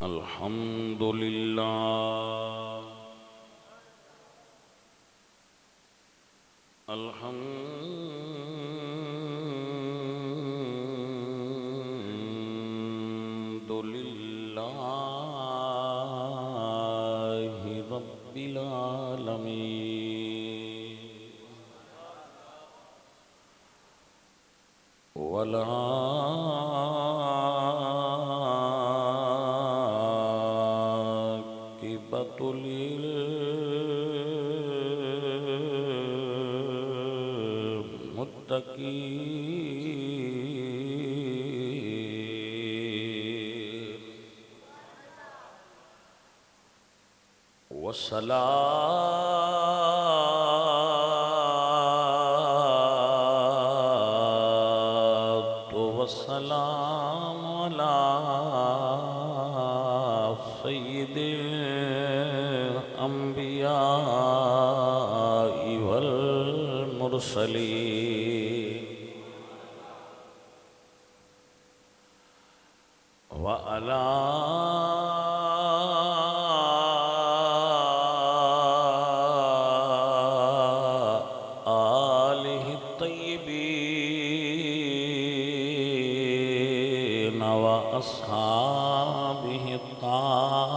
الحمد لله الحمد لله رب العالمين والعاقبة للمتقين والصلاة والسلام على سيد الأنبياء والمرسلين وعلى آله الطيبين وأصحابه الطاهرين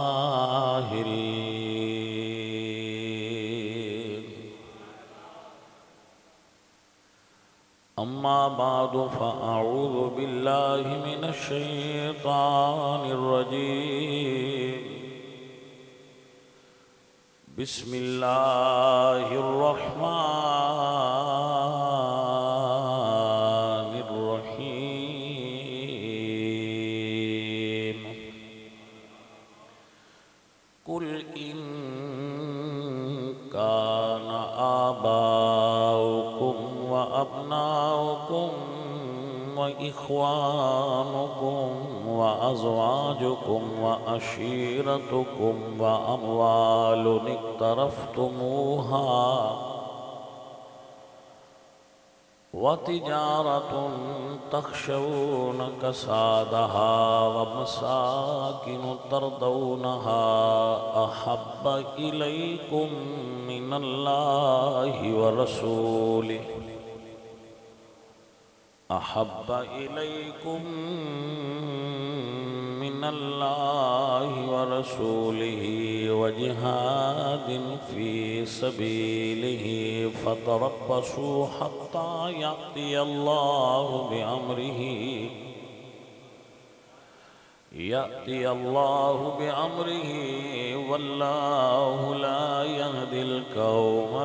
أما بعد فأعوذ بالله من الشيطان الرجيم بسم الله الرحمن الرحيم قل إن كان آباؤكم وأبناؤكم وإخوانكم وأزواجكم وعشيرتكم وأموال اقترفتموها وتجارة تخشون كسادها ومساكن ترضونها أحب إليكم من الله ورسوله أحب إليكم من الله ورسوله وجهاد في سبيله فتربصوا حتى يأتي الله بأمره والله لا يهدي القوم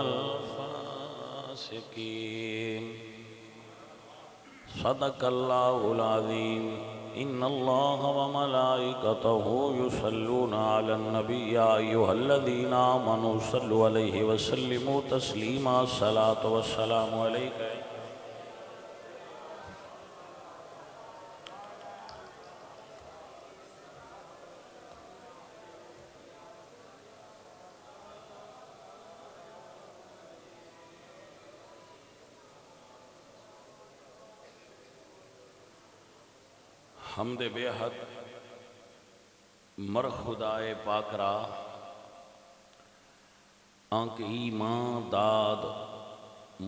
الفاسقين صدق الله العظيم إن الله وملائكته يصلون على النبي يا أيها الذين آمنوا صلوا عليه وسلموا تسليما الصلاة والسلام عليك حمد بے حد مر خدائے پاک را آنکھ ایمان داد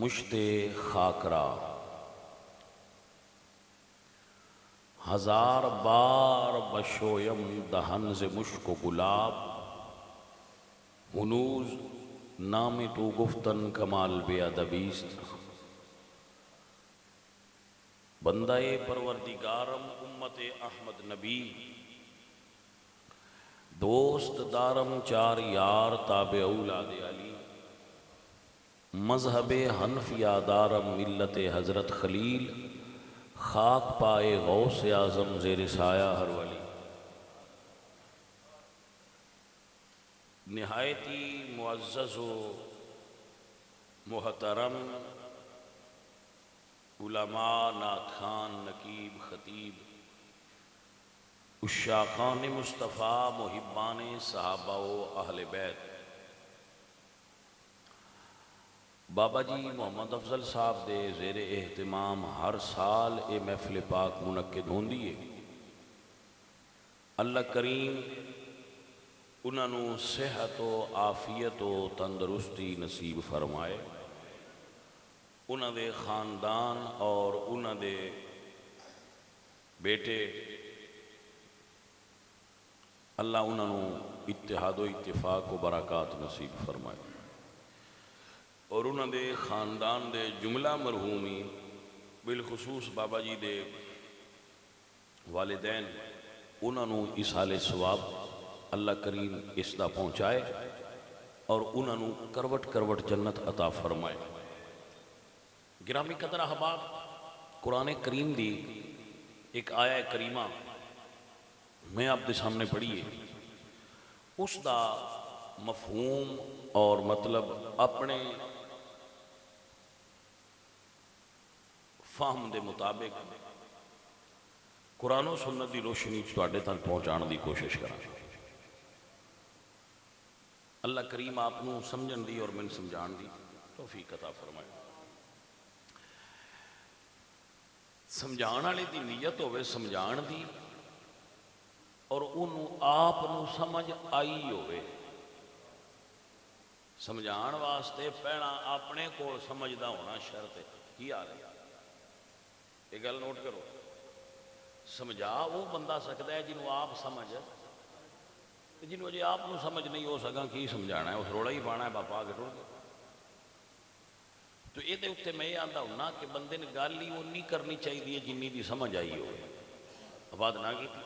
مشت خاک را ہزار بار بشویم دہن ز مشک و گلاب ہنوز نام تو گفتن کمال بے ادبیست بندہ پروردگارم امت احمد نبی دوست دارم چار یار تابع اولاد علی مذہب حنفیہ دارم ملت حضرت خلیل خاک پائے غوث اعظم زیر سایہ ہر ولی نہایتی معزز و محترم علماء نعت خوان نقیب خطیب عشاقان مصطفیٰ محبان صحابہ و اہل بیت بابا جی محمد افضل صاحب دے زیر اہتمام ہر سال اے محفل پاک منعقد ہون دیئے اللہ کریم انہوں صحت و عافیت و تندرستی نصیب فرمائے، انہوں دے خاندان اور انہوں دے بیٹے اللہ انہوں اتحاد و اتفاق و برکات نصیب فرمائے، اور انہوں دے خاندان دے جملہ مرحومی بالخصوص بابا جی دے والدین انہوں ایصال ثواب اللہ کریم اس دا پہنچائے اور انہوں کروٹ کروٹ جنت عطا فرمائے۔ گرامی قدر احباب، قرآن کریم دی ایک آیہ کریمہ میں آپ دے سامنے پڑھی ہے، اس دا مفہوم اور مطلب اپنے فہم دے مطابق قرآن و سنت دی روشنی تواڈے تک پہنچان دی کوشش کریں۔ اللہ کریم آپ نو سمجھن دی اور من سمجھان دی توفیق عطا فرمائے۔ سمجھان والے دی نیت ہوئے سمجھان دی اور انہوں آپ نو سمجھ آئی ہوئے۔ سمجھان واسطے پہنا اپنے کو سمجھدا ہونا شرط ہے۔ کی آ رہا ہے یہ گل نوٹ کرو، سمجھا وہ بندہ سکتا ہے جنہوں آپ سمجھ، جنہوں جی آپ سمجھ نہیں ہو سکا کی سمجھانا ہے، اس روڑا ہی پانا ہے باپا کے ٹوڑ کے۔ تو یہ اتنے میں یہ آتا ہونا کہ بندے نے گل ہی وہ نہیں کرنی چاہیے جنی دی سمجھ آئی ہوئے، آباد نہ کی تھی۔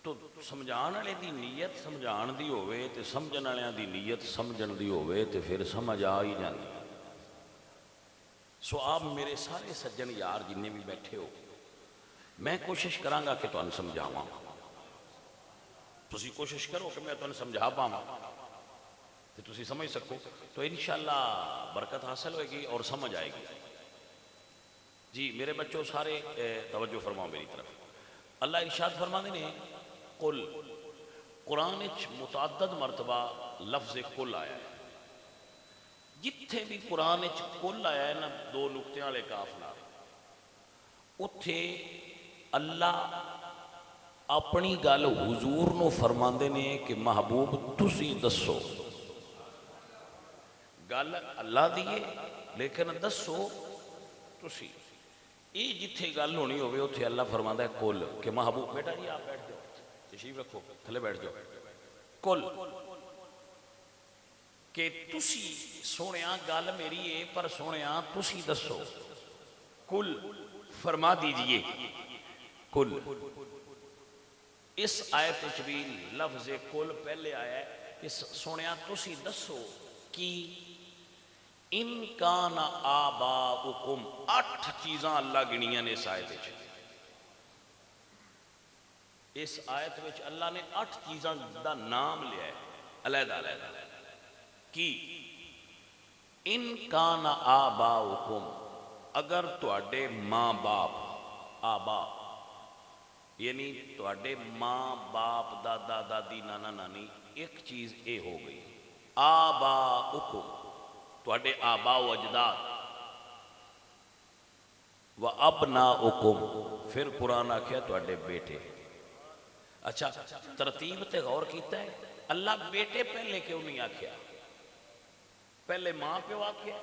تو سمجھان والے دی نیت سمجھان دی ہوئے تے سمجھن والے دی نیت سمجھن دی ہوئے تے پھر سمجھ آ ہی جاتی۔ سو آپ میرے سارے سجن یار جنہیں بھی بیٹھے ہو، میں کوشش کرانگا کہ تمہیں سمجھاواں، تسی کوشش کرو کہ میں تمہیں سمجھا پاواں تو تسی سمجھ سکو، تو انشاءاللہ برکت حاصل ہوئے گی اور سمجھ آئے گی۔ جی میرے بچوں سارے توجہ فرماؤ میری طرف۔ اللہ ارشاد فرما دینے قل، قرآن متعدد مرتبہ لفظ قل آیا ہے، جتھے بھی قرآن قل آیا ہے نا دو نقطے والے کاف نال، اتھے اللہ اپنی گل حضور نو فرماندے نے کہ محبوب تسی دسو، گل اللہ دیئے لیکن دسو تسی۔ یہ جتھے گل ہونی ہوئے اتھے اللہ فرماندہ ہے قل، کہ محبوب بیٹا جی آپ بیٹھ جاؤ، تشریف رکھو تھلے بیٹھ جاؤ، قل کہ تسی سونیا گل میری ہے پر سونیا تسی دسو، قل فرما دیجئے، قل۔ اس آیت بھی لفظ قل پہلے آیا ہے، اس سونیا تسی دسو کی ان کان آباؤکم، 8 چیزاں اللہ گنیاں نے اس آیت وچ۔ اس آیت وچ اللہ نے 8 چیزاں دا نام لیا ہے علیحدہ علیحدہ کی ان کان آباؤکم، اگر تواڈے ماں باپ، آبا یعنی تواڈے ماں باپ دادا دادی نانا نانی، ایک چیز اے ہو گئی آباؤکم تواڈے آبا و اجداد، و ابناؤکم پھر قرآن آکھیا تواڈے بیٹے۔ اچھا ترتیب تے غور کیتا ہے، اللہ بیٹے پہلے کیوں نہیں آکھیا؟ پہلے ماں پیو آکھیا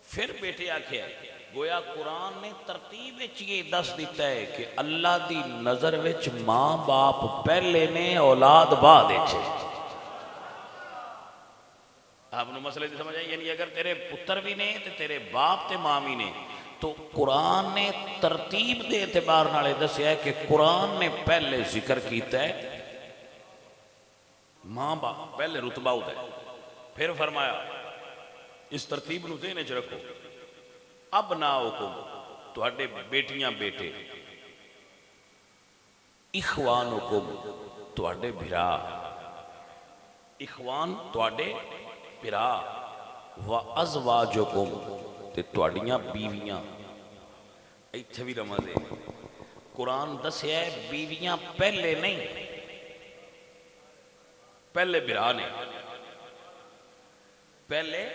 پھر بیٹے آکھیا، گویا قرآن نے ترتیب یہ دس دیتا ہے کہ اللہ دی نظر وچ ماں باپ پہلے نے اولاد بعد چھے۔ آپ نے مسئلے سے سمجھ آئی؟ یعنی اگر تیرے پتر بھی نے تو تیرے باپ تے ماں بھی نے، تو قرآن نے ترتیب دے اعتبار نالے دسیا ہے کہ قرآن نے پہلے ذکر کیتا ہے ماں باپ، پہلے رتبہ ہوتا ہے، پھر فرمایا اس ترتیب نو ذہن وچ رکھو، ابناؤکم تواڈے بیٹیاں بیٹے، اخوانکم تواڈے بھرا، اخوان تواڈے بھرا، و ازواجکم تے تواڈیاں بیویاں۔ ایتھے بھی رمض ہے، قرآن دسیا ہے بیویاں پہلے نہیں، پہلے بھرا نے، پہلے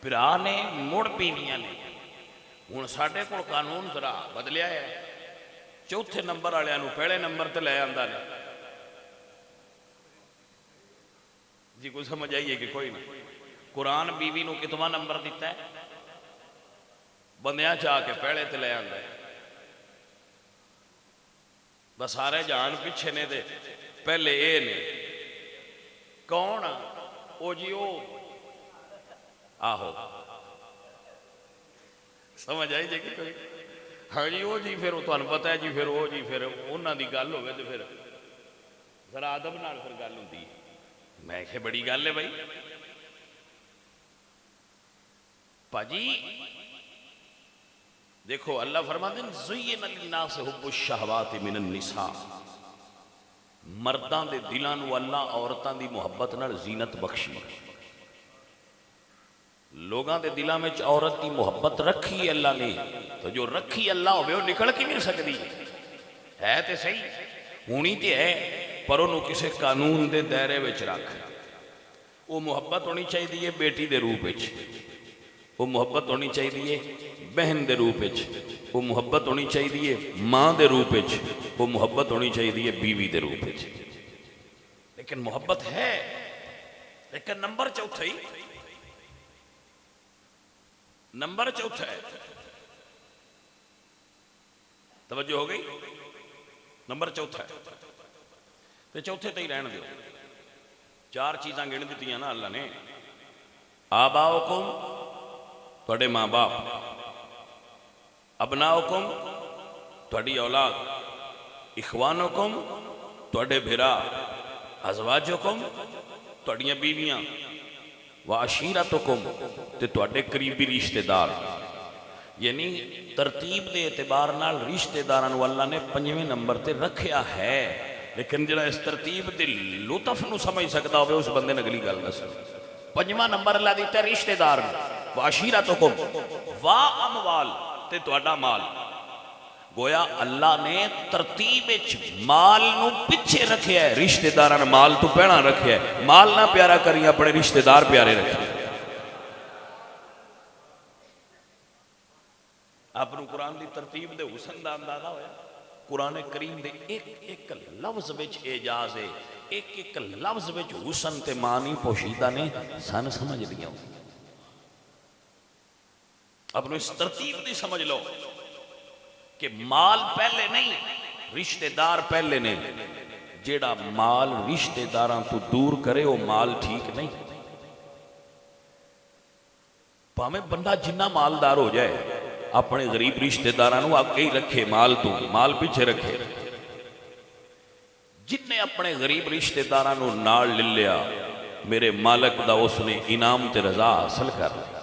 بھرا نے مڑ بیویاں نے۔ ہن ساڈے کول قانون ذرا بدلیا ہے، چوتھے نمبر والے نو پہلے نمبر تے لے آندا نے، جی کوئی سمجھ آئیے کہ کوئی نہ؟ قرآن بیوی نو کتنا نمبر دیتا ہے؟ بندیاں چاہ کے پہلے تے لے آندا ہے، بس سارے جان پیچھے نے دے پہلے اے نے کون؟ او جی او آہو سمجھ آئی جی کہ کوئی؟ ہاں جی او جی پھر تمہیں پتہ ہے جی پھر او جی پھر انہاں دی گل ہوئے تو پھر ذرا ادب نال پھر گل ہوندی ہے۔ میں کہ بڑی گل ہے بھائی پاجی دیکھو اللہ فرماتے ہیں زین للناس حب الشہوات من النساء، مرداں دے دلاں نو اللہ عورتاں دی محبت نال زینت بخشی، لوگاں دے دلاں میں عورت دی محبت رکھی اللہ نے، تو جو رکھی اللہ ہوئے وہ نکل کی نہیں سکتی ہے تے صحیح ہونی تے ہے، پر انہوں کسے قانون دے دائرے وچ رکھ، وہ محبت ہونی چاہیے بیٹی دے روپ وچ، وہ محبت ہونی چاہیے بہن دے روپ وچ، وہ محبت ہونی چاہیے ماں دے روپ وچ، وہ محبت ہونی چاہیے بیوی دے روپ وچ، لیکن محبت ہے، لیکن نمبر چوتھا ہی نمبر چوتھا ہے، توجہ ہو گئی؟ نمبر چوتھا ہے تو چوتھے تے ہی رہن دیو، چار چیزاں گن دیتی ہیں نا اللہ نے، آباؤکم تواڈے ماں باپ، ابناؤکم تواڈی اولاد، اخوانکم تواڈے بھرا، ازواجکم تواڈیاں بیویاں، وعشیرتکم تے تواڈے قریبی رشتہ دار، یعنی ترتیب دے اعتبار نال رشتہ دارانو اللہ نے 5ویں نمبر تے رکھیا ہے، لیکن جڑا اس ترتیب دے لطف نو سمجھ سکتا ہوئے اس بندے نے اگلی گل دس۔ 5واں نمبر اللہ دیتا ہے رشتہ دار، وعشیرتکم واموال تے تواڈا مال، گویا اللہ نے ترتیب وچ مال نو پیچھے رکھیا ہے، رشتہ داران مال تو پہنا رکھیا ہے، مال نہ پیارا کری اپنے رشتہ دار پیارے رکھے۔ اپنو قرآن دی ترتیب دے حسن دا اندازہ ہویا، قرآن کریم دے ایک ایک لفظ وچ اعجاز ہے، ایک ایک لفظ وچ حسن تے معنی پوشیدہ نے، سن سمجھ لیا اپنو اس ترتیب دی سمجھ لو کہ مال پہلے نہیں رشتہ دار پہلے نے، جیڑا مال رشتہ داراں تو دور کرے وہ مال ٹھیک نہیں، پاہمیں بندہ جنہ مالدار ہو جائے اپنے غریب رشتہ دارانو آگے ہی رکھے، مال تو مال پیچھے رکھے، جن نے اپنے غریب رشتہ دارانو نال لے لیا میرے مالک دا اس نے انعام تے رضا حاصل کر لیا۔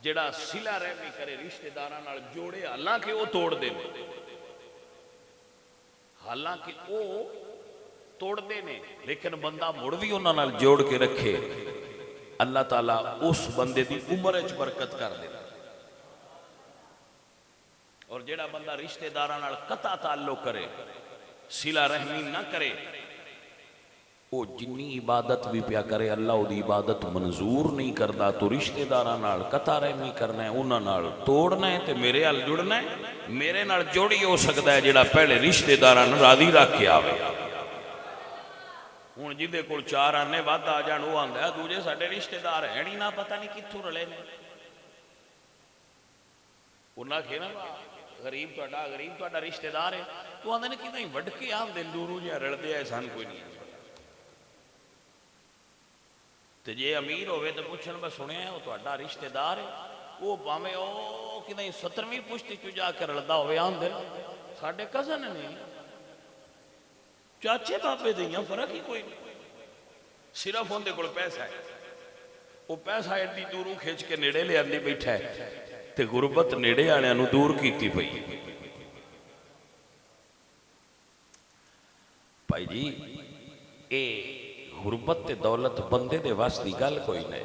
جڑا صلہ رحمی کرے رشتہ داران نال جوڑے، حالانکہ وہ توڑ دے نے، حالانکہ وہ توڑ دے نے، لیکن بندہ مڑ بھی انہاں نال جوڑ کے رکھے، اللہ تعالیٰ اس بندے دی عمر وچ برکت کر دے۔ اور جڑا بندہ رشتہ داران نال قطع تعلق کرے، صلہ رحمی نہ کرے، وہ جنی عبادت بھی پیا کرے اللہ وہ دی عبادت منظور نہیں کردا، تو رشتہ داران نال قطع رحمی کرنا ہے، انہاں نال توڑنا ہے تے میرے نال جڑنا ہے، میرے نال جوڑی ہو سکتا ہے جڑا پہلے رشتہ داران راضی رکھ کے آوے۔ ہن جدے کول 4 آنے ود آ جان وہ آندا ہے دوجے ساڈے رشتہ دار ہیں نہیں، نہ پتہ نہیں کتھوں رلے نے، انہاں کہ نا غریب تہاڈا رشتہ دار ہے، تو آندے نے کتھیں وڈ کے آندے دوروں جہاں رلدے آئے سان کوئی نہیں، تے جے امیر ہوئے تو پوچھن میں سنیا ہے وہ تہاڈا رشتہ دار ہے، وہ پاویں او کتھیں 17ویں پشتی چ جا کے رلدا ہوئے آندے ساڈے کزن نے، چاچے بابے دیاں فرق ہی کوئی نہیں، صرف اندے کول پیسہ ہے، وہ پیسہ ایڈی دوروں کھینچ کے نیڑے لے آندی بیٹھا ہے، تے غربت نیڑے آنے انہوں دور کیتی پئی۔ بھائی جی اے غربت تے دولت بندے دے واسطے گل کوئی نہیں،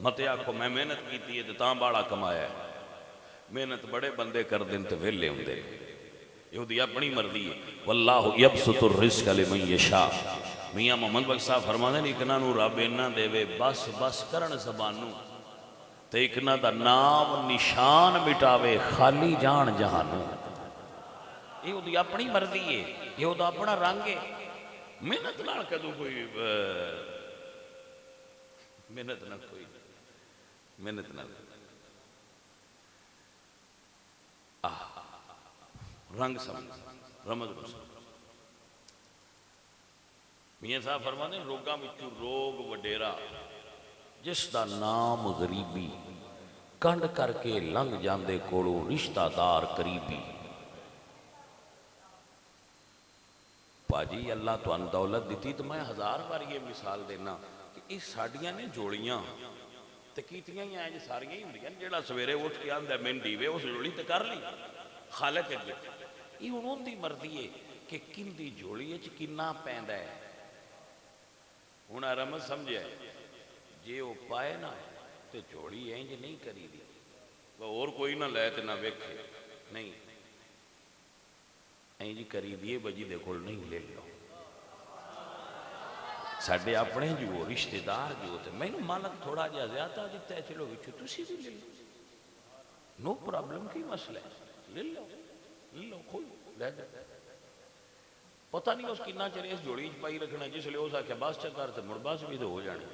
مت آکھو میں محنت کیتی ہے تے تاں باڑا کمایا ہے، محنت بڑے بندے کر دیں تے ویلے ہوندے، یہ دی اپنی مرضی ہے، واللہ یبسط الرزق لمن یشاء، میاں محمد بخش صاحب فرماندے نے اکنا نو رب انہاں دے وے بس بس کرن زبانوں تے اکنا دا نام نشان مٹاوے خالی جان جہانوں، یہ دی اپنی مرضی ہے، یہ دا اپنا رنگ ہے، محنت نال کدو کوئی محنت نہ کوئی محنت نہ رنگ سمجھ رمض مسلم میاں صاحب فرماتے ہیں روگاں وچوں روگ وڈیرا جس دا نام غریبی کنڈ کر کے لنگ جاندے کولو رشتہ دار قریبی پاجی اللہ تو ان دولت دیتی تو میں 1000 بار یہ مثال دینا کہ اس ساڑیاں نے جوڑیاں تکیتیاں ہی آئیں جو ساریاں ہی ہوندیاں جیڑا سویرے اٹھ کے آندہ میں ڈیوے اس جوڑی تے کر لی خالق اگے یہ انہوں دی مرضی ہے کہ کن دی جوڑی ہے کننا پیندہ ہے انہاں رمض سمجھے جے وہ پائے نا تے جوڑی ہے جو نہیں کری دی وہ اور کوئی نہ لے تے نہ ویکھے نہیں این جی کری دیئے بجی دے کھول نہیں لے لو ساڑھے اپنے جو رشتہ دار جو ہوتے میں نے مالک تھوڑا جا زیادہ دیتا ہے چلو بچو تسی بھی لے لو نو پرابلم کی مسئلہ ہے لے لو کھول لے دے پتہ نہیں اس کی نہ چلے اس جوڑی پائی رکھنا جس لئے ہو سا کہ باس چکار سے مرباس بھی تو ہو جانے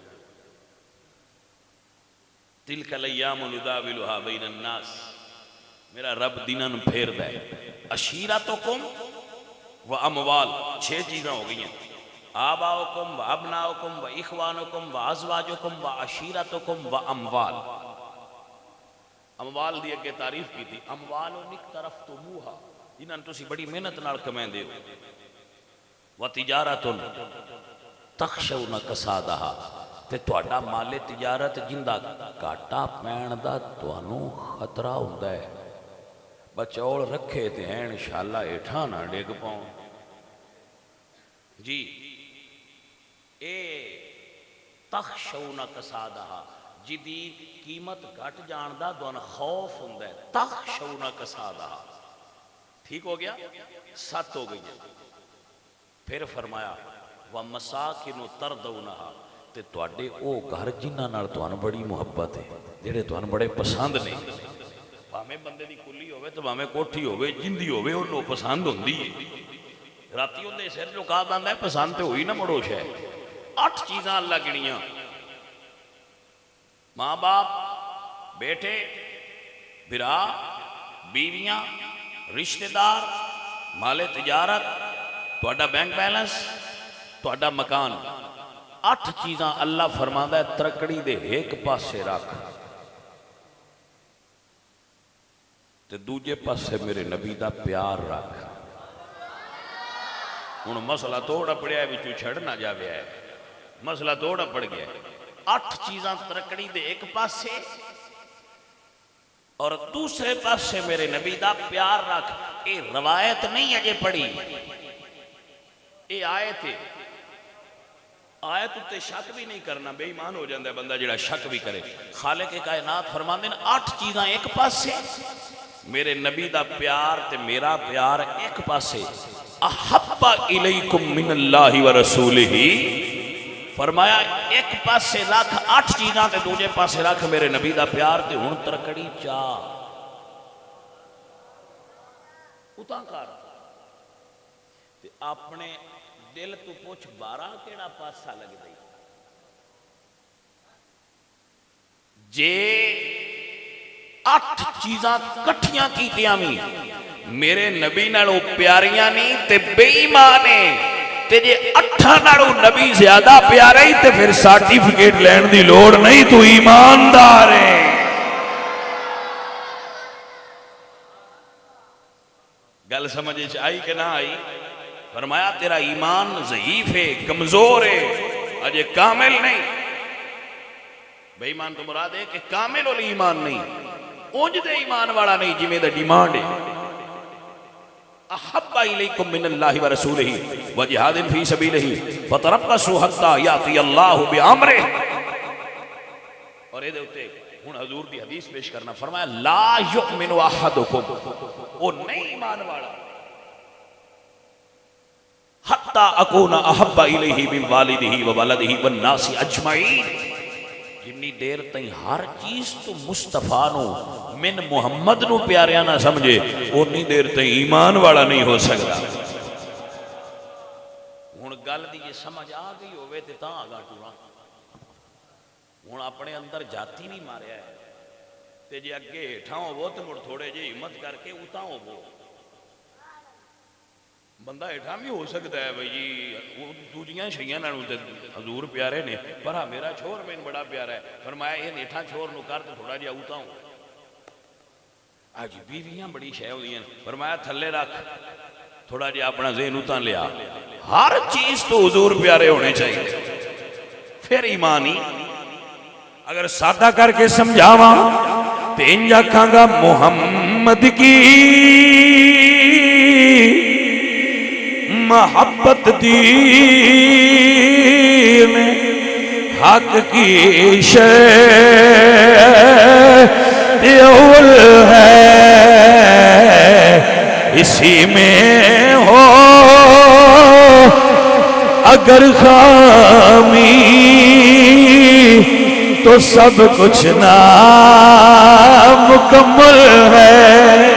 تلک الیام نداولها بین الناس میرا رب دینن پھیر دے عشیرتکم و اموال 6 چیزیں ہو گئی ہیں آباؤکم و ابناؤکم و اخوانکم و ازواجکم و عشیرتکم و اموال اموال دی اگے تعریف کی تھی اموال اقترفتموہا جنہاں تسی بڑی محنت نال کمائیں دے و تجارت تخشون کسادہا تے تواڈا مال تجارت جندہ کاٹا پین دا توانوں خطرہ ہوندہ ہے بچوڑ رکھے تے ہیں انشاءاللہ اٹھانا ڈیگ پاؤں جی اے تخشون کسادہا جدی قیمت گھٹ جاندہ دوان خوف ہوندہ ہے تخشون کسادہا ٹھیک ہو گیا 7 ہو گئی پھر فرمایا وَمَسَاكِنُ تَرْدَوْنَهَا تے توڑے او گھر جنہ نال توان بڑی محبت ہے جڑے توان بڑے پسند نہیں ہمیں بندے دی کلی ہوئے تو ہمیں کوٹھی ہوئے جندی ہوئے انہوں پسند ہوندی ہے راتی ہوندے سر جو کہا باندھا ہے پسند تے ہوئی نہ مڑوش ہے 8 چیزاں اللہ گنیاں ماں باپ بیٹے برا بیویاں رشتہ دار مال تجارت توڑا بینک بیلنس توڑا مکان 8 چیزاں اللہ فرماندہ ہے ترکڑی دے ایک پاس سے رکھ تے دوجے پاس سے میرے نبی دا پیار رکھ انہوں مسئلہ توڑا پڑیا ہے بچو چھڑ نہ جاوے ہے مسئلہ توڑا پڑ گیا ہے 8 چیزاں ترکڑی دے ایک پاس سے اور دوسرے پاس سے میرے نبی دا پیار رکھ اے روایت نہیں اجے پڑی اے آیت ہے آیت تے شک بھی نہیں کرنا بے ایمان ہو جاندہ ہے بندہ جڑا شک بھی کرے خالق کائنات فرمان دینا 8 چیزاں ایک پاس سے میرے نبی دا پیار تے میرا پیار ایک پاس سے احب الیکم من اللہ و رسولہ فرمایا ایک پاس سے رکھ 8 چیزاں تے دوجے پاس سے رکھ میرے نبی دا پیار تے ہن ترکڑی چاہ اتاں کار تے اپنے دل تو پوچھ 12 کیڑا پاسا لگ دی جے 8 چیزاں کٹھیاں کیتیاں میں میرے نبی نالوں پیاریاں نہیں تے بے ایمانے تے جے 8 نالوں نبی زیادہ پیارے ہی تے پھر سرٹیفکیٹ لین دی لوڑ نہیں تو ایماندار ہے گل سمجھے آئی کہ نہ آئی فرمایا تیرا ایمان ضعیف ہے کمزور ہے اجے کامل نہیں بے ایمان تو مراد ہے کہ کامل والی ایمان نہیں اونج دے ایمان والا نہیں جی میں دا ڈیمانڈ ہے احب الیکم من اللہ و رسولہ و جہاد فی سبیلہ فتربصوا حتی یاتی اللہ بامرہ اور اے دے اتے ہن حضور دی حدیث پیش کرنا فرمایا لا یؤمن احدکم او نہیں ایمان والا حتی اکون احب الیہ من والدہ و ولدہ والناس اجمعین جنی دیر تائیں ہر چیز تو مصطفیٰ نو من محمد نو پیاریاں نہ سمجھے اتنی دیر تائیں ایمان والا نہیں ہو سکتا ہن گل دی یہ سمجھ آ گئی ہوئے تے تاں آگا ٹورا ہوں اپنے اندر جاتی نہیں ماریا ہے تے جے اگے ہیٹھاں ہوو تے مڑ تھوڑے جے ہمت کر کے اتاں ہوو بندہ ہیٹھاں بھی ہو سکتا ہے بھئی جی دوجیاں شیاں نالوں تے حضور پیارے نے پر ہاں میرا چھوڑ میں بڑا پیارا ہے فرمایا یہ ہیٹھاں چھوڑ نو کر تے تھوڑا جے اتاں ہو آج بیویاں بڑی شے ہوئی ہیں فرمایا تھلے رکھ تھوڑا جے اپنا ذہن اتاں لیا ہر چیز تو حضور پیارے ہونے چاہیے پھر ایمانی اگر سادہ کر کے سمجھاواں تے انجا کھانگا محمد کی محبت دین حق کی شے اول ہے اسی میں ہو اگر خامی تو سب کچھ نامکمل ہے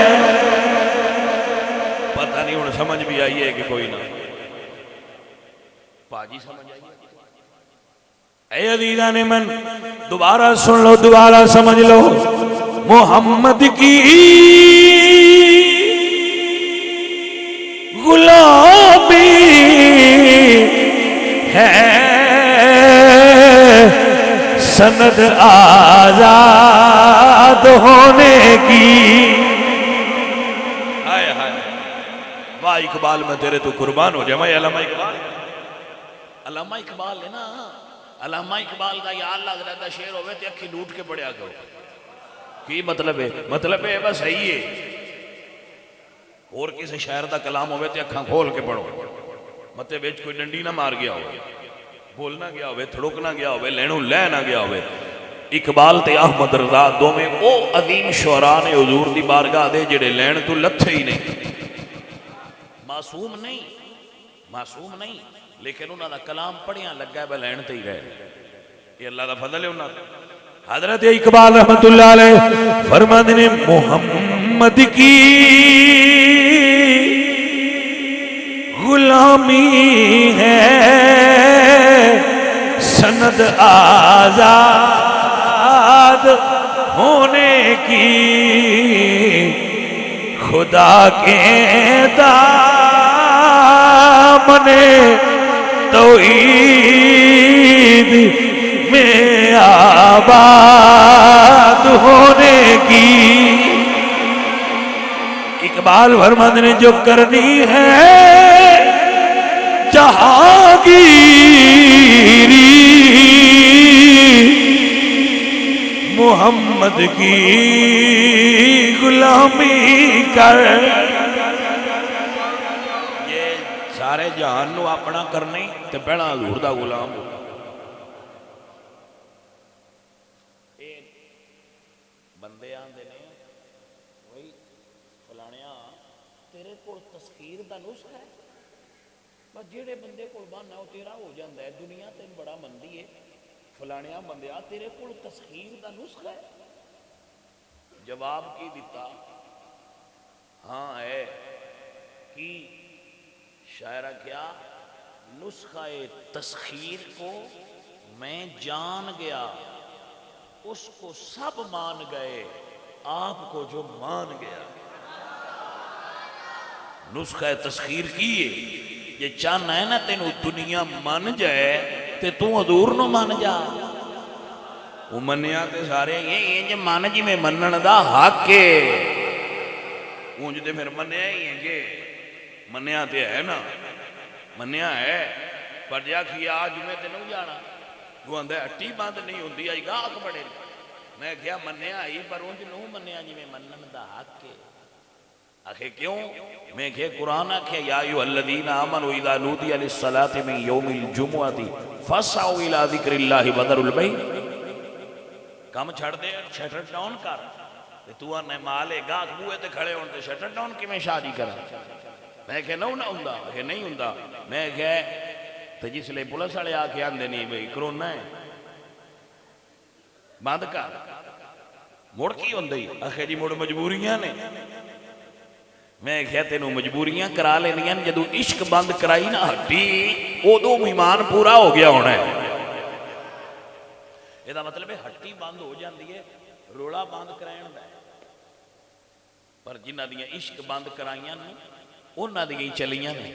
پتہ نہیں ہوں سمجھ بھی آئی ہے کہ کوئی نہ پاجی سمجھ آئی ہے اے عزیزان من دوبارہ سن لو دوبارہ سمجھ لو محمد کی غلامی ہے سند آزاد ہونے کی ہائے ہائے واہ اقبال میں تیرے تو قربان ہو جائے میں علامہ اقبال ہے نا علامہ اقبال کا یا اللہ زیادہ شعر ہوئے تے اکھی ڈوٹ کے پڑھیا کرو کی مطلب ہے بس صحیح ہے اور کسی شاعر دا کلام ہوئے تے اکھاں کھول کے پڑھو متے بیچ کوئی ڈنڈی نہ مار گیا ہوئے بولنا گیا ہوئے تھڑکنا گیا ہوئے لینوں لے نہ گیا ہوئے اقبال تے احمد رضا دو میں او عظیم شعراء نے حضور دی بارگاہ دے جڑے لین تو لتھے ہی نہیں معصوم نہیں لیکن انہوں نے کلام پڑھیاں لگا ہے لین تے ہی رہے یہ اللہ دا فضل ہے انہوں نے حضرت اقبال رحمت اللہ علیہ فرماتے نے محمد کی غلامی ہے سند آزاد ہونے کی خدا کے دامن توحید میں آباد ہونے کی اقبال فرماتے نے جو کرنی ہے جہانگیری محمد کی غلامی کر یہ سارے جہان نو اپنا کرنے تے پہلا حضور دا غلام ہو بندے آندے نے وہی فلانیاں تیرے کو تسخیر دا نسخہ ہے بس جیڑے بندے کو باننا وہ تیرا ہو جاندہ ہے دنیا تین بڑا مندی ہے فلانیاں بندیاں تیرے کو تسخیر دا نسخہ ہے جواب کی دیتا ہاں ہے کی شاعرہ کیا نسخہ تسخیر کو میں جان گیا اس کو سب مان گئے آپ کو جو مان گیا نسخہ تسخیر کیے یہ چاہنا ہے نا تینوں دنیا مان جائے تے تو حضور نو مان جا وہ منیا تے سارے یہ جو مان جی میں منن دا حق ہے اونج دے پھر منیا ہی ہیں کہ منیا تے ہے نا منیا ہے پر جا کیا آج میں تے نو جانا وہ اندھے اٹی باندھ نہیں ہوندی آئی گاہ بڑے میں کیا منیا ہی پر اونج نو منیا جی میں منن دا حق ہے آخے کیوں میں کہ قرآن آکھے یا ایوہ الذین آمنوا اذا نودی للصلاة من یوم الجمعہ فاسعوا الى ذکر اللہ وذروا البیع کام چھڑ دے شٹر ڈاؤن کر تو آنے مالے گاہ بوئے تے کھڑے ہونے شٹر ڈاؤن کی میں شادی کرا میں کہ نو نہ ہوندہ کہ نہیں ہوندہ میں کہ تو جس لئے پولیس والے آکے آندے نہیں بھئی کرونا ہے باندھ کر مڑ کی ہوندی آخر جی مڑ مجبوریاں نے میں کہیا تینوں مجبوریاں کرا لینیاں جدو عشق بند کرائی نا ہٹی ادو ایمان پورا ہو گیا ہونا ہے. یہ مطلب ہے ہٹی بند ہو جاتی ہے رولا بند کرائن دا ہے. پر جنہ دیاں عشق بند کرائیاں نے انہاں دیاں ہی چلیاں نے.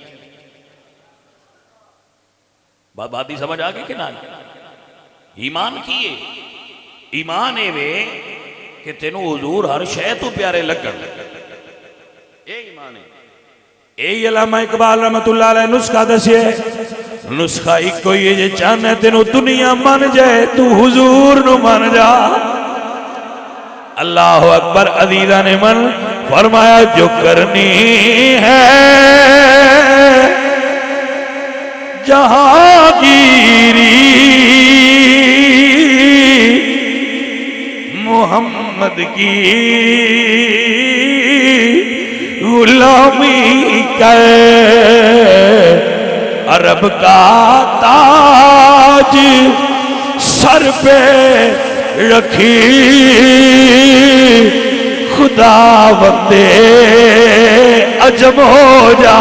بات ہی سمجھ آ گئی کہ نہ؟ ایمان کیے ایمان اے وے کہ تینوں حضور ہر شے تو پیارے لگن. اے ایمان ہے. اے علامہ اقبال رحمت اللہ علیہ نسخہ دسیے. نسخہ ایک کوئی ہے جے چاہنے تینوں دنیا من جائے تو حضور نو من جا. اللہ اکبر. عزیزہ نے من فرمایا جو کرنی ہے جہانگیری محمد کی غلامی کر عرب کا تاج سر پہ رکھی خدا بندے عجم ہو جا.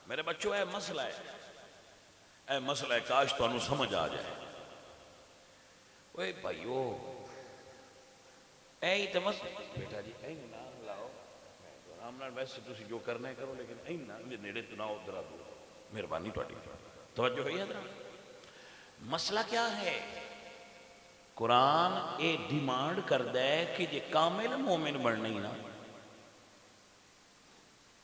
میرے بچوں اے مسئلہ ہے کاش تو انہوں سمجھ آ جائے. اوے بھائیو اے ہی تو مسئلہ بیٹا جی اے نام لاؤ آرام نال ویسے تسی جو کرنا ہے کرو لیکن اے نام یہ نیڑے تو نہ ہو درا دو. مہربانی تواڈی توجہ ہوئی ہے درا. مسئلہ کیا ہے؟ قرآن اے ڈیمانڈ کردا ہے کہ جے کامل مومن بننا ہی نا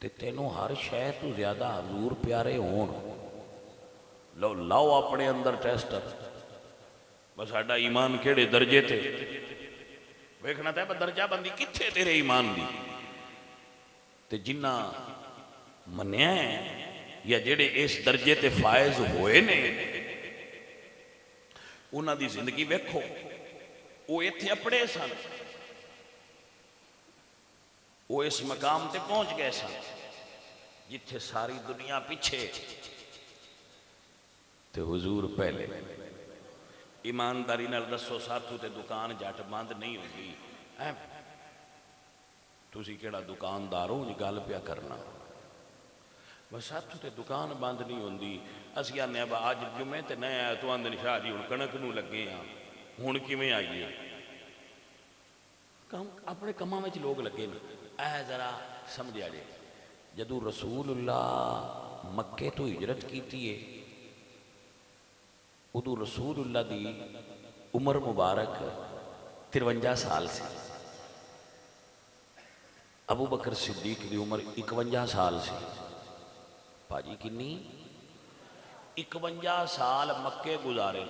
تے تینوں ہر شے تو زیادہ حضور پیارے ہون. لو لاؤ اپنے اندر ٹیسٹر بس ساڈا ایمان کیڑے درجے تے ویکھنا تے درجہ بندی کتھے تیرے ایمان دی. تے جنہ منیا ہے یا جڑے اس درجے تے فائز ہوئے نے انہاں دی زندگی ویکھو. وہ ایتھے اپڑے سن وہ اس مقام تے پہنچ گئے سن جتھے ساری دنیا پیچھے تے حضور پہلے. ایمانداری نال دسو ساتھو تے دکان جٹ بند نہیں ہوگی. تسی کیڑا دکاندار ہو جی گل پیا کرنا بس ساتھو تے دکان بند نہیں ہوندی. اسی آنے اب آج جمعے تے نئے آئے تو آندن شاہ جی ہن کنک نو لگے ہاں ہن کیویں آئیے اپنے کماں وچ لوگ لگے نا. اے ذرا سمجھا جے جدو رسول اللہ مکے تو ہجرت کیتی ہے ادو رسول اللہ دی عمر مبارک 53 سال سی. ابو بکر صدیق دی عمر 51 سال سی. پاجی کنی 51 سال مکے گزارے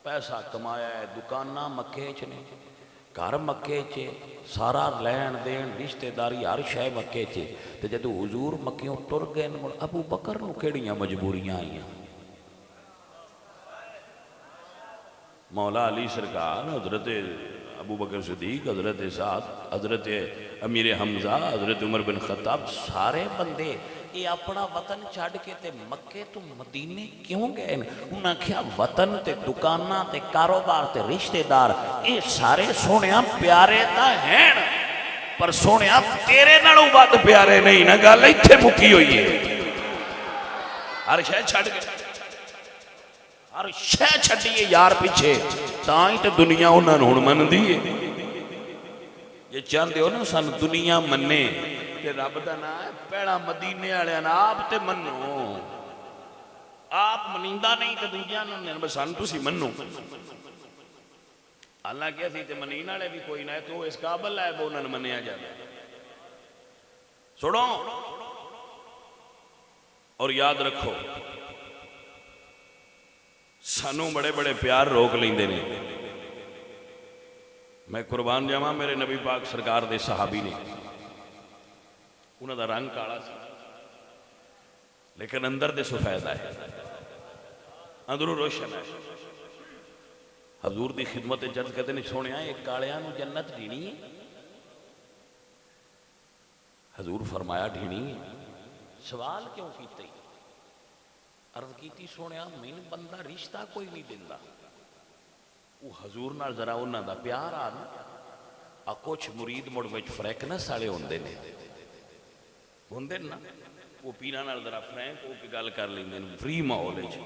پیسہ کمایا ہے دکانہ مکے چ نے گھر مکے چ سارا لین دین رشتہ داری ہر شے مکے چ. تے جدو حضور مکیوں ٹر گئے ابو بکر نو کیڑیاں مجبوریاں آئیاں. مولا علی سرکار حضرت ابو بکر صدیق حضرت سعد حضرت امیر حمزہ حضرت عمر بن خطاب سارے بندے یہ اپنا وطن چھاڑ کے تے مکے تو مدینے کیوں گئے؟ انہاں کیا وطن تے دکانہ تے کاروبار تے رشتہ دار یہ سارے سونیاں پیارے تا ہیں پر سونیاں تیرے نالوں بات پیارے نہیں نا. گل ایتھے مکی ہوئی ہے. ہر شے چھڑ کے ہر شے چھڑیے یار پیچھے تائیں تے دنیا انہاں نوں ہن من دی ہے. یہ چاہندے ہو نا سن دنیا مننے تے رب دا نام ہے پیڑا مدینے والے نا آپ تے منو آپ منیندا نہیں تے دوجیاں نوں بس سن تسی منو. حالانکہ اسی تے منین والے بھی کوئی نہ تو اس قابل ہے وہ انہاں منیا جائے. سنو اور یاد رکھو سانوں بڑے بڑے پیار روک لیندے نے. میں قربان جاواں میرے نبی پاک سرکار دے صحابی نے انہاں دا رنگ کالا سی لیکن اندر دے سفید ہے اندروں روشن ہے. حضور دی خدمت جد کہتے نہیں سونیا ایک کالیاں نو جنت ڈھینی ہے؟ حضور فرمایا ڈھینی ہے۔ سوال کیوں کیتے؟ عرض کیتی سونیا میں بندہ رشتہ کوئی نہیں دیندہ، وہ حضور نال ذرا انہاں دا پیار آ نا کچھ مرید مڑ وچ فریکنس والے ہوندے نے نا، وہ پیراں نال ذرا فرینک ہو کے گل کر لیندے نے فری ماحول وچ۔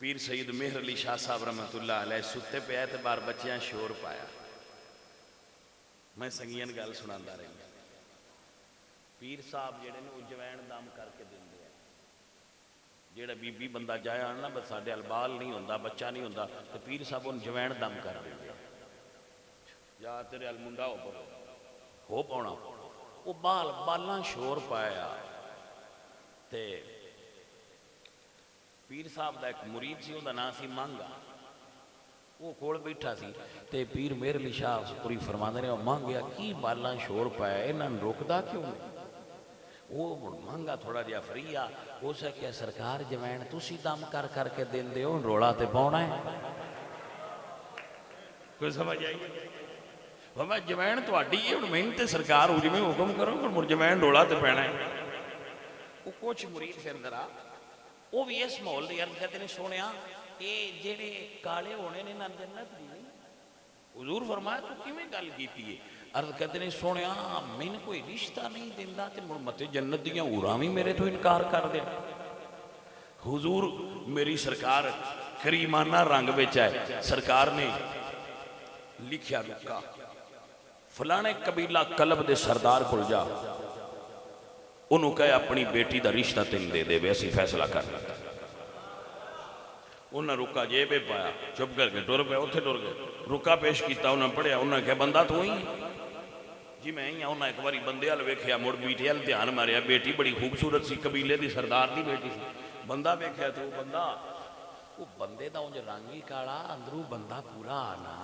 پیر سید مہر علی شاہ صاحب رحمۃ اللہ علیہ ستے پہ آئے تے بار بچیاں شور پایا، میں سنگین گل سناندا رہی۔ پیر صاحب جڑے نے وہ جوین دم کر کے دیندے ہیں، جڑا بی بی بندہ جایا نا بس ساڈے البال نہیں ہوندا، بچہ نہیں ہوندا، تو پیر صاحب ان جوین دم کر دیندے ہیں، یا تیرے المنڈا ہو پاؤنا، وہ بالاں شور پایا تے پیر صاحب دا ایک مرید سی، دا نام سی مانگا، وہ کول بیٹھا سی تے پیر مہر علی شاہ پوری فرماندے نے مانگیا کی بالاں شور پایا انہاں نوں روکدا کیوں نہیں؟ وہ مانگا تھوڑا جہا فری آ، ہو سکیا سرکار جوین تسی دم کر کر کے دیندے ہو، رولا تے پاؤنا ہے۔ کوئی سمجھ آئی؟ فرمایا جوین تہاڈی ہے، ہن میں تے سرکار ہو جویں حکم کرو پر جوین رولا تے پینا ہے۔ وہ کچھ مرید پھر اندر آ، وہ بھی اس ماحول دی عرض کہتے نے سونیا اے جڑے کالے ہونے نے نال جنت دی نہیں؟ حضور فرمایا تو کیویں گل کیتی ہے؟ عرض کہتے نے سونیا مین کوئی رشتہ نہیں دیندا تے مڑ متے جنت دیاں حوراں وی میرے تو انکار کر دے۔ حضور میری سرکار کریمانہ رنگ وچ ہے، سرکار نے لکھیا رکا فلانے قبیلہ کلب دے سردار کول جا، انہوں کہے اپنی بیٹی دا رشتہ تین دے دے ویسی فیصلہ کر لیتا۔ انہوں نے رکا جیبے پایا، چپ کر کے ٹر پہ اتھے ٹر گئے، رکا پیش کیتا، انہوں نے پڑھیا، انہوں نے کہا بندہ تو ہی جی میں ہی ہوں۔ انہوں نے ایک باری بندے ہل ویکھیا، مڑ بیٹی ہل دھیان ماریا، بیٹی بڑی خوبصورت سی، قبیلے دی سردار دی بیٹی سی۔ بندہ ویکھیا تو بندہ، وہ بندے دا انج رنگ ہی کالا، اندروں بندہ پورا آنا۔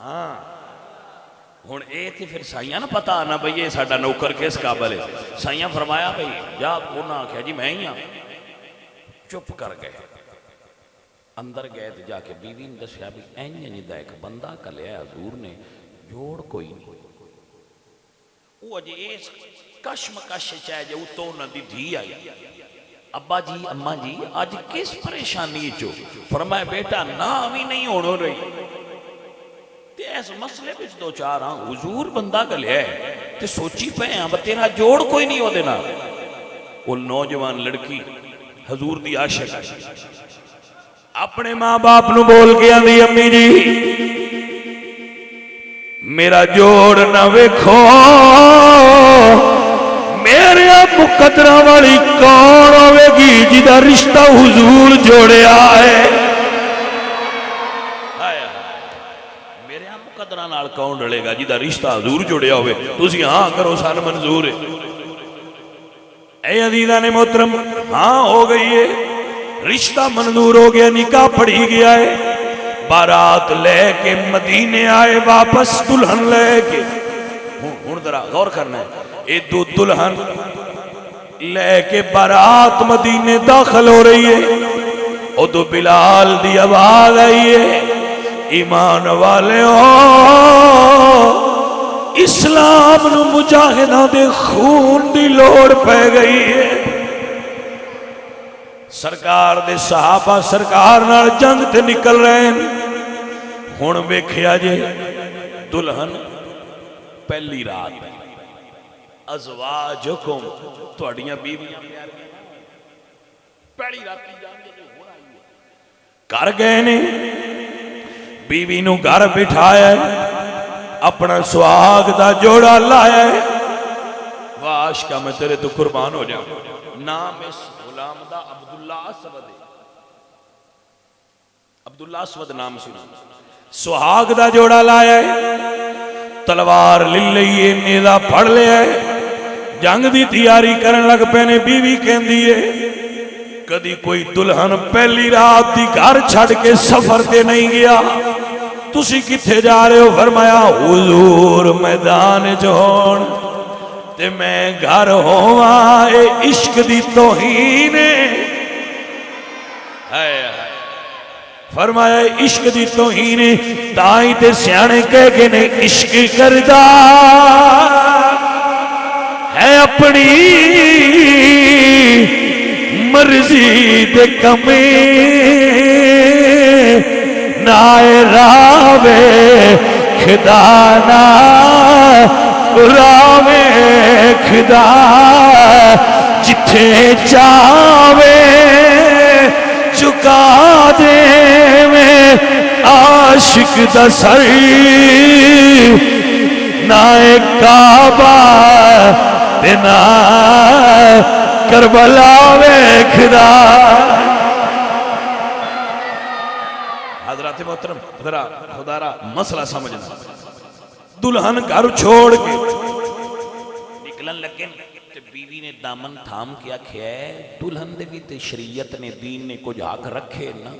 ہن اے تے پھر سائیاں نہ پتہ آنا بھئی یہ ساڈا نوکر کس قابل ہے۔ سائیاں فرمایا بھئی جا، انہاں آکھیا جی میں ہی ہاں، چپ کر گئے۔ اندر گئے تو جا کے بیوی نے دسیا بھی اینج دا ایک بندہ کلیا حضور نے، جوڑ کوئی نہیں۔ وہ اجے اس کشمکش چاہے جو تو انہاں دی دھی آئی، ابا جی اماں جی آج کس پریشانی چو؟ فرمایا بیٹا نا بھی نہیں ہوڑو رہی تے ایس مسئلے بچ دو چار ہاں حضور بندہ گلیا ہے تے سوچی پہ ہیں اب تیرا جوڑ کوئی نہیں ہو دینا۔ وہ نوجوان لڑکی حضور دی عاشق اپنے ماں باپ نو بول کے آندی امی جی میرا جوڑ نہ ویکھو، میرے مقدرہ والی کون ہوے گی جدا رشتہ حضور جوڑیا ہے؟ میرے مقدرہ نال کون رلے گا جدا رشتہ حضور جوڑیا ہوئے؟ تسی ہاں کرو سان منظور ہے۔ اے عزیزان محترم ہاں ہو گئی ہے، رشتہ منظور ہو گیا، نکاح پڑھی گیا ہے، بارات لے کے مدینے آئے واپس دلہن لے کے۔ ہن ذرا غور کرنا ہے، اے دو دلہن لے کے بارات مدینے داخل ہو رہی ہے، او دو بلال دی آواز آئی ہے، ایمان والے ہو اسلام نو مجاہداں دے خون دی لوڑ پہ گئی ہے۔ سرکار دے صحابہ سرکار نال جنگ تے نکل رہے ہیں۔ ہن ویکھیا جے دلہن پہلی رات ازواجکم تہاڈیاں بیویاں پہلی رات کر گئے نے، بیوی نو گھر بٹھایا ہے، اپنا سہاگ دا جوڑا لایا ہے۔ واش کا میں تیرے تو قربان ہو جاؤں۔ نام اس غلام دا عبداللہ اسود ہے، عبداللہ اسود نام سنا۔ سہاگ دا جوڑا لایا ہے، تلوار لئی نیزہ پھڑ لیا ہے، جنگ دی تیاری کرن لگ پے نے۔ بیوی کہندی ہے کدی کوئی دلہن پہلی رات دی گھر چھڑ کے سفر تے نہیں گیا، تسی کتھے جا رہے ہو؟ فرمایا حضور میدان جون تے میں گھر ہواں، اے عشق دی توہین ہے۔ فرمایا عشق دی توہین تائی تے سیانے کہہ کے نے عشق کردا ہے اپنی مرضی دے کمے نائے راوے خدا نا راوے خدا جتھے چاوے چکا دے میں عاشق دا سر نائے کعبہ دینا کربلا ویکھدا حضرات محترم ذرا خدا را مسئلہ سمجھنا دلہن گھر چھوڑ کے نکلن لگن تے بیوی نے دامن تھام کیا کھیا ہے دلہن دے بھی تے شریعت نے دین نے کچھ حق رکھے نا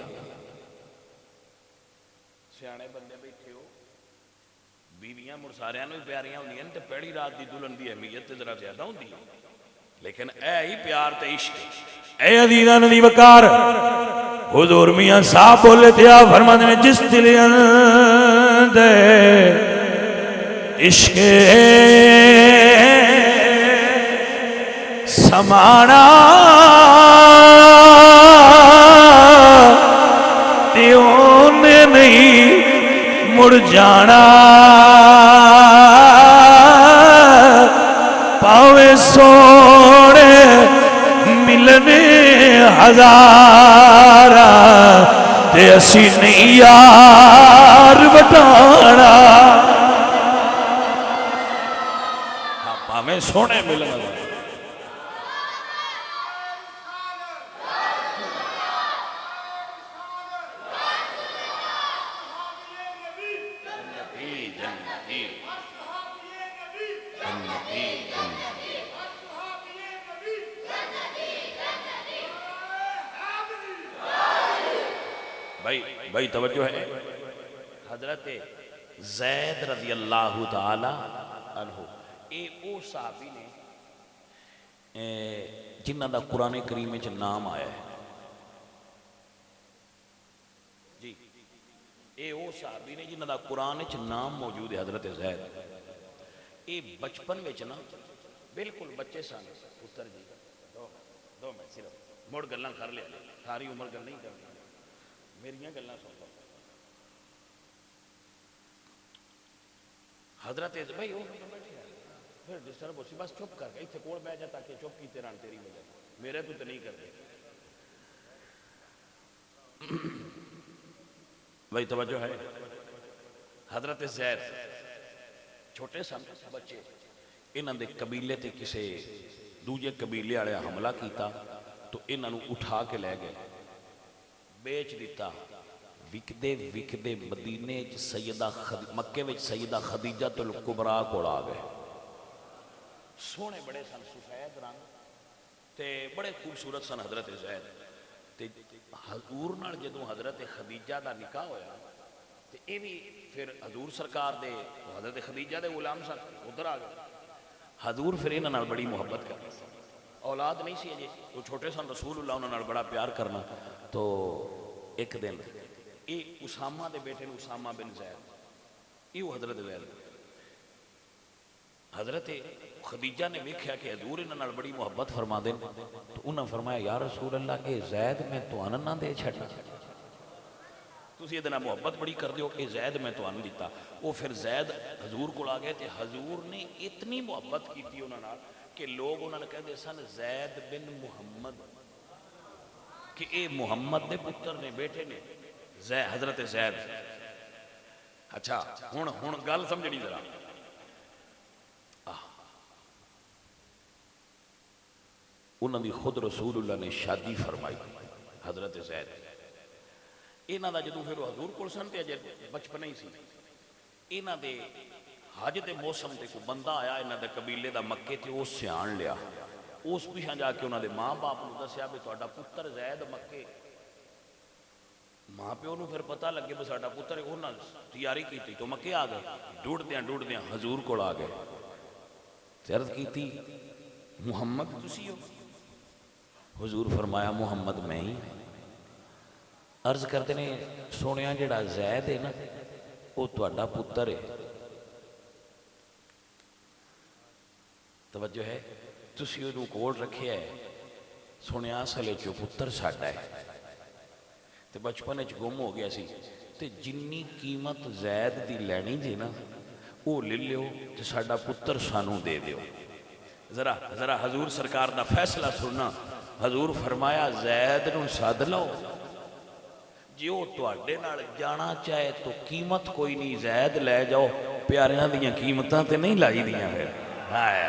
سیانے بندے بیٹھے ہو بیویاں مرساریاں نوی پیاریاں ہوندی ہیں تے پہلی رات دی دلہن دی اہمیت تے ذرا زیادہ ہوندی ہے لیکن اے ہی پیار تے عشق اے عزیزان دی وقار حضور میاں صاحب بولے تھے فرماتے ہیں جس دل اندے عشق سمانا دیوں نے نہیں مڑ جانا پاوے سوڑے ملنے ہزارہ تے اسی نہیں یار بٹانا پاوے سوڑے ملنے ہزارہ بھائی توجہ ہے حضرت زید رضی اللہ تعالی عنہ اے او صحابی نے جنہ دا قرآن کریم میں نام آیا ہے جی اے او صحابی نے جنہ دا قرآن میں نام موجود ہے حضرت زید اے بچپن میں نا بالکل بچے سان پتر جی دو میں صرف موڑ گلنا کر لیا ساری عمر گل نہیں کرنی میریاں گلنا سن لو حضرت بھائی وہ پھر ڈسٹرب ہو سی بس چپ کر کے اتنے کول بیٹھ جا تاکہ چپ کی تیران تیری وجہ میرے تو نہیں کر دے بھائی توجہ ہے حضرت زید چھوٹے سن بچے انہاں دے قبیلے تے کسے دوجے قبیلے والے حملہ کیتا تو انہاں نو اٹھا کے لے گئے بیچ دیتا وکدے مدینے سیدہ مکے وچ سیدہ خدیجہ الکبریٰ کو آ گئے سونے بڑے سن سفید رنگ تے بڑے خوبصورت سن حضرت زید تے حضور نال جدوں حضرت خدیجہ دا نکاح ہویا تے اے بھی پھر حضور سرکار دے حضرت خدیجہ دے غلام سن ادھر آ گئے حضور پھر انہاں نال بڑی محبت کرتے سن اولاد نہیں سی اجے وہ چھوٹے سن رسول اللہ انہاں نال بڑا پیار کرنا تو ایک دن اے اسامہ دے بیٹے اسامہ بن زید یہ حضرت زید حضرت خدیجہ نے ویکھیا کہ حضور انہاں نال بڑی محبت فرما دیں تو انہاں فرمایا یا رسول اللہ اے زید میں توانا نہ دے چھڑنا تسی یہ دینا محبت بڑی کر دیو اے زید میں توانا دیتا وہ پھر زید حضور کو آ گئے تھے حضور نے اتنی محبت کی تھی انہاں نال کہ لوگ انہاں نے کہتے سن زید بن محمد کہ اے محمد دے پتر نے بیٹے نے حضرت زید اچھا ہن گل سمجھنی ذرا انہوں نے خود رسول اللہ نے شادی فرمائی حضرت زید انہوں دا جدوں پھر حضور کول سن تے اجے بچپن ہی سی انہوں دے حج دے موسم تے کوئی بندہ آیا انہوں دے قبیلے دا مکے تے اس سیان لیا اس پیچھے جا کے انہوں دے ماں باپ نو دسیا بھی تہاڈا پتر زید مکے ماں پیو نو پھر پتہ لگے بھی ساڈا پتر انہاں تیاری کیتی تو مکے آ گئے ڈوڑدیاں حضور کول آ گئے عرض کیتی محمد تسی ہو حضور فرمایا محمد میں ہی عرض کرتے ہیں سونیا جڑا زید ہے نا وہ تہاڈا پتر ہے. توجہ ہے, تسی اونوں کول رکھیا ہے, سنیا اصل وچ پتر ساڈا ہے تے بچپن وچ گم ہو گیا سی, تے جنی قیمت زید دی لینی جی نا وہ لے لیو تے ساڈا پتر سانوں دے دیو. ذرا حضور سرکار دا فیصلہ سننا. حضور فرمایا زید نوں سد لو, جی وہ تواڈے نال جانا چاہے تو قیمت کوئی نہیں, زید لے جاؤ, پیاریاں دیاں قیمتاں تے نہیں لائی دیاں. پھر ہائے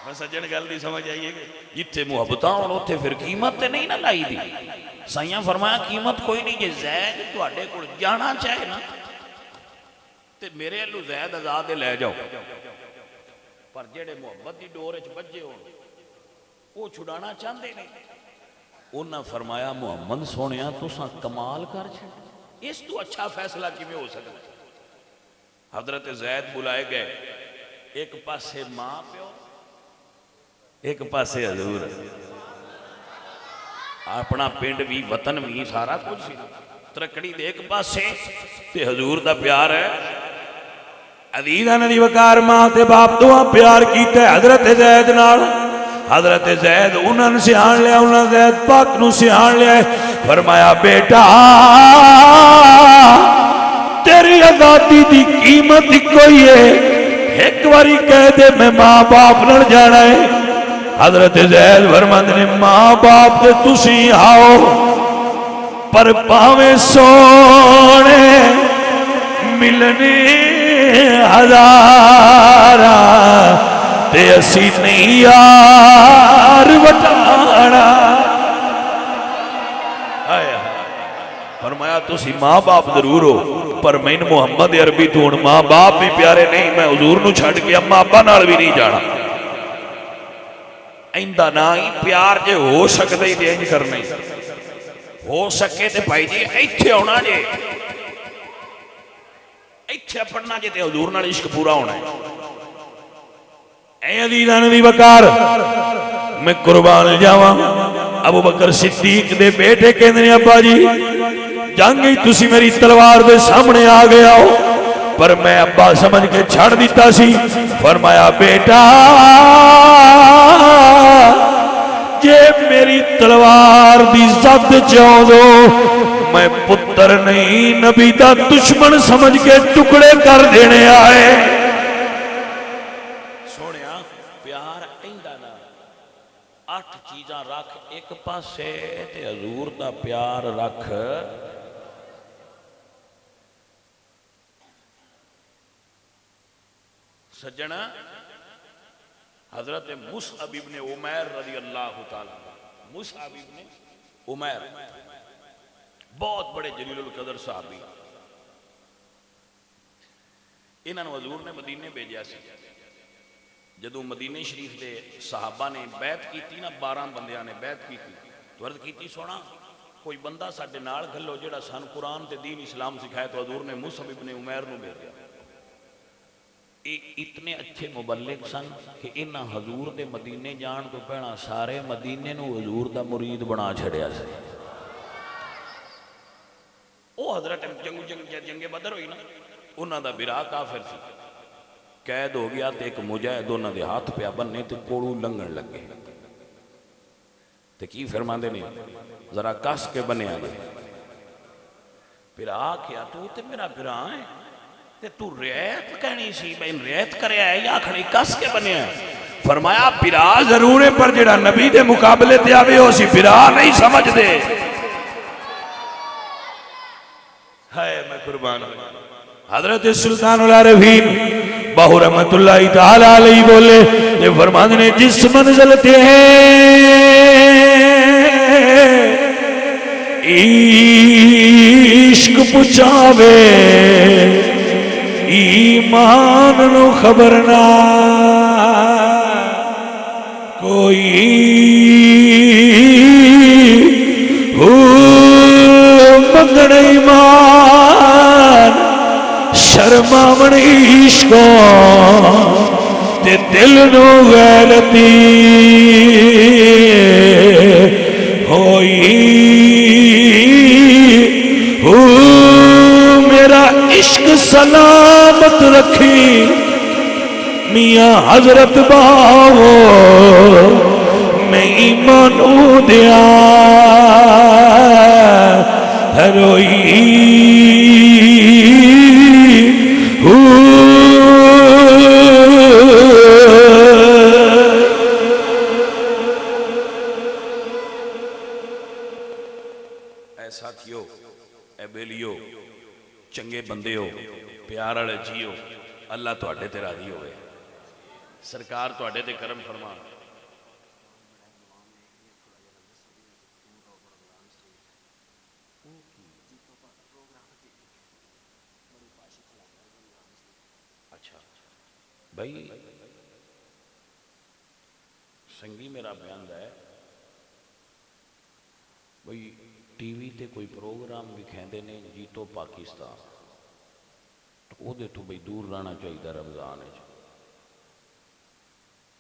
میں سجن گل دی سمجھ آئیے کہ جتھے محبتاں ہون اوتھے پھر قیمت تے نہیں نہ لائی دی. سائیاں فرمایا قیمت کوئی نہیں, جے زید تواڈے کول جانا چاہے نا تے میرے اللہ زید آزاد لے جاؤ, پر جڑے محبت دی ڈور وچ بجے ہون وہ چھڑانا چاہندے نہیں. انہاں فرمایا محمد سونیا تساں کمال کر چھڑ, اس تو اچھا فیصلہ کیویں ہو سکدا. حضرت زید بلائے گئے, ایک پاسے ماں پیو ایک پاسے حضور, اپنا پنڈ بھی وطن بھی سارا کچھ سی, ترکڑی دے ایک پاسے تے حضور دا پیار ہے. عزیزاں دی وقار ماں تے باپ دعا پیار کیتا ہے حضرت زید نال. حضرت زید انہاں نے سیان لیا, انہاں زید پاک نو سیان لیا, فرمایا بیٹا تیری آزادی دی قیمت کوئی ہے, ایک باری کہہ دے میں ماں باپ نال جانا ہے. حضرت زید فرماندے نے ماں باپ تے تسی آؤ, پر پاویں سونے ملنے ہزارا تے اسی نہیں یار وٹانا. فرمایا تسی ماں باپ ضرور ہو, پر میں محمد عربی تو ہن ماں باپ بھی پیارے نہیں, میں حضور نو چھڈ کے اما ابا نال بھی نہیں جانا. ایندہ نہ ہی پیار جے ہو سکتے ہی دینج کرنے, ہو سکے تے بھائی جی ایتھے ہونا جے, ایتھے پڑھنا جے تے حضور نال عشق پورا ہونا ہے. اے عزیزاں دی وقار میں قربان جاواں, ابو بکر صدیق دے بیٹے کہندے نے ابا جی جنگ تسی میری تلوار دے سامنے آ گیا ہو, پر میں ابا سمجھ کے چھڑ دیتا سی. فرمایا بیٹا جے میری تلوار دی زد چاہو دو, میں پتر نہیں نبی دا دشمن سمجھ کے ٹکڑے کر دینے آئے. سونیا پیار ایندہ نا 8 چیزاں رکھ ایک پاسے تے حضور دا پیار رکھ. سجنہ حضرت مصعب ابن عمیر رضی اللہ تعالیٰ, مصعب ابن عمیر بہت بڑے جلیل القدر صحابی, انہاں نو حضور نے مدینے بھیجیا سی. جدو مدینے شریف دے صحابہ نے بیعت کیتی نا, 12 بندیاں نے بیعت کیتی, تو عرض کیتی سونا کوئی بندہ ساڈے نال گھلو جڑا سان قرآن تے دین اسلام سکھائے, تو حضور نے مصعب ابن عمیر نو بھیجیا. اتنے اچھے مبلغ سن کہ انہاں حضور دے مدینے جان تو پہنا سارے مدینے نو حضور دا مرید بنا چھڑیا سے. او حضرت جنگ بدر ہوئی نا, انہاں دا برا کافر سی, قید ہو گیا تے ایک مجاہد انہاں دے ہاتھ پہ بننے تے کوڑو لنگن لگے. تے کی فرماندے نے ذرا کس کے بنے آگے, پھر آکھیا تو تے میرا برا ہے تے تو ریت کہنی سی, بھئی ریت کرے آئے یا کھڑی کس کے بنے آئے. فرمایا برا ضرور ہے, پر جڑا نبی دے مقابلے تے آوے ہو سی برا نہیں سمجھ دے. ہائے میں قربان ہوں. حضرت سلطان العارفین بہو رحمت اللہ تعالی علیہ بولے, یہ فرماندے نے جس منزل تے عشق پچاوے ایمان نو خبر نہ کوئی, منگن ایمان شرماون عشقوں تے دل نو غیرتی ہوئی. سلامت رکھی میاں حضرت باو میں ایمان دیا ہروئی اے ساتھیو، اے بیلیو، چنگے بندے ہو، پیار والے جیو، اللہ تواڈے تے راضی ہوئے، سرکار تواڈے تے کرم فرما۔ اچھا بھائی سنگی میرا بیان ہے بھائی ٹی وی تے کوئی پروگرام وکھیندے نے جیتو پاکستان او دے تو بھئی دور رہنا چاہیے رمضان ہے،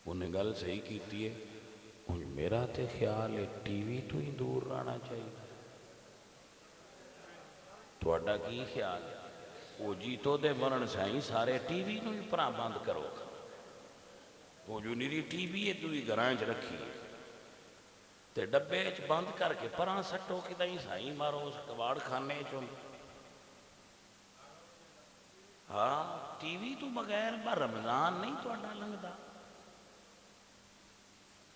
انہیں گل صحیح کیتی ہے، میرا تے خیال ہے ٹی وی تو ہی دور رہنا چاہیے، تواڈا کی خیال ہے؟ وہ جیتو دے بنن سائیں سارے ٹی وی نو ہی پرا بند کرو، وہ جو نیری ٹی وی ہے تو ہی گھراں چ رکھی ہے تے ڈبے چ بند کر کے پراں سٹو کدیں سائیں مارو اس کباڑ خانے چوں۔ ہاں ٹی وی تو بغیر با رمضان نہیں تواڈا لنگدا۔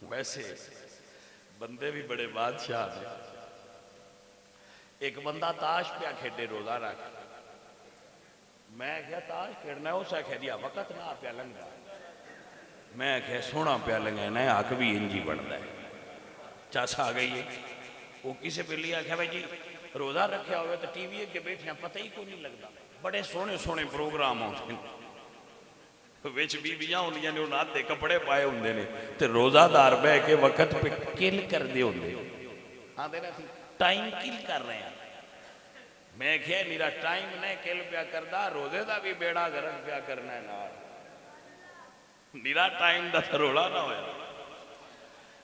ویسے بندے بھی بڑے بادشاہ ہیں، ایک بندہ تاش پیا کھیڈے روزہ رکھ، میں کہا تاش کھیڈنا ہے، اس آکھیا دیا وقت نہ پیا لنگدا، میں کہا سونا پیا لنگا ہے، حق بھی انجی بندا ہے، چاس آ گئی ہے، وہ کسے پہ لیا کہا بھائی جی روزہ رکھیا ہوئے تو ٹی وی کے بیٹھے ہیں پتہ ہی کوئی نہیں لگتا، بڑے سونے سونے پروگرام ہوتے ہیں، ویچ بی بیاں انہیں نے انہاں دے کپڑے پائے ہوندے نے تے روزہ دار بے کے وقت پہ کل کر دے ہوندے، ہاں دینا تھی ٹائم کل کر رہے ہیں، میں کہا میرا ٹائم نہیں کل پیا کردہ روزے دا بھی بیڑا گرن پیا کرنا ہے نا، میرا ٹائم دا روڑا نہ ہویا۔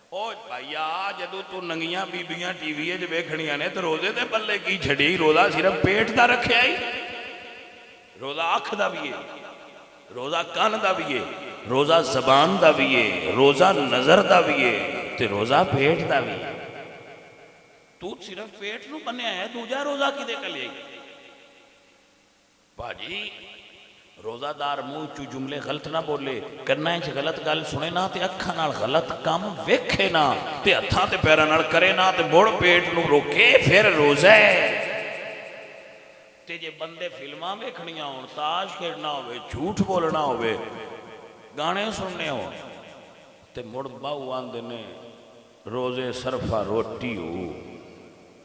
او بھائیا جدو تو ننگیاں بی بیاں ٹی وی جو بیکھنیاں نے تو روزے دے پلے کی چھڑی، روزہ صرف پیٹ دا رکھے آئی، روزہ آنکھ دا بھی ہے، روزہ کان دا بھی ہے، روزہ زبان دا بھی ہے، روزہ نظر دا بھی ہے، تے روزہ پیٹ دا بھی ہے، تو صرف پیٹ نو بنیا ہے دوجہ روزہ کی دے کلے گی باجی روزہ دار منہ چو جملے غلط نہ بولے، کرنا ہے غلط گل سنے نا تے اکھاں نال غلط کام ویکھے نا تے ہتھاں تے پیراں نال کرے نا تے مڑ پیٹ نو روکے پھر روزہ ہے تے جے بندے فلماں ویکھنیاں ہون، تاش کھیڈنا ہوئے، جھوٹ بولنا ہوئے، گانے سننے ہو تے مڑ باؤ آندے نے روزے صرفہ روٹی ہو،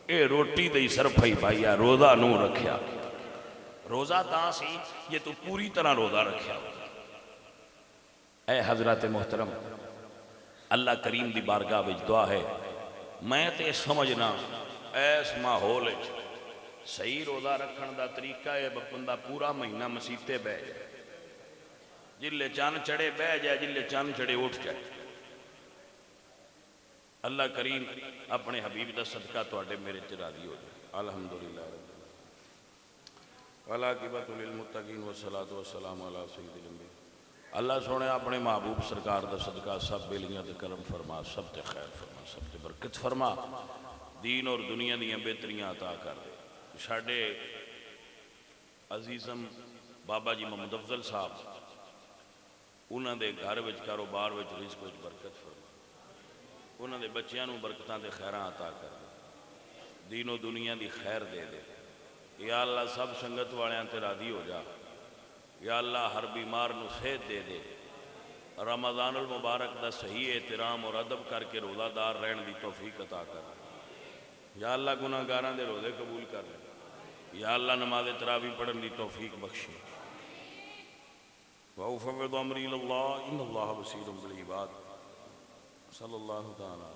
اے روٹی دے صرفہ ہی بھائیا روزہ نو رکھیا، روزہ تاں سی یہ تو پوری طرح روزہ رکھیا۔ اے حضرات محترم، اللہ کریم دی بارگاہ وچ دعا ہے، میں تے سمجھنا ایس ماحول صحیح روزہ رکھن دا طریقہ ہے بندہ پورا مہینہ مسیتے بہ جائے، جلے چاند چڑے بہ جائے، جلے چاند چڑے اٹھ جائے۔ اللہ کریم اپنے حبیب دا صدقہ تواڈے میرے تے راضی ہو جائے۔ الحمدللہ رب والعاقبۃ للمتقین والصلاۃ والسلام علی سید الانبیاء۔ اللہ سونے اپنے محبوب سرکار دا صدقہ سب بیلیاں تے کرم فرما، سب تے خیر فرما، سب تے برکت فرما، دین اور دنیا دیاں بہتریاں عطا کر دے۔ ساڈے عزیزم بابا جی محمد افضل صاحب انہاں دے گھر وچ کاروبار وچ رزق وچ برکت فرما، انہاں دے بچیاں نو برکتاں تے خیراں عطا کر دے، دین و دنیا دی خیر دے دے۔ یا اللہ سب سنگت والیاں تے راضی ہو جا، یا اللہ ہر بیمار نو صحت دے دے، رمضان المبارک دا صحیح احترام اور ادب کر کے روزہ دار رہن دی توفیق عطا کر، یا اللہ گناہ گاراں دے روزے قبول کر لے، یا اللہ نماز تراویح پڑھن دی توفیق بخشے۔ وَأُفَوِّضُ أَمْرِي إِلَى اللَّهِ إِنَّ اللَّهَ بَصِيرٌ بِالْعِبَادِ صلی اللہ تعالیٰ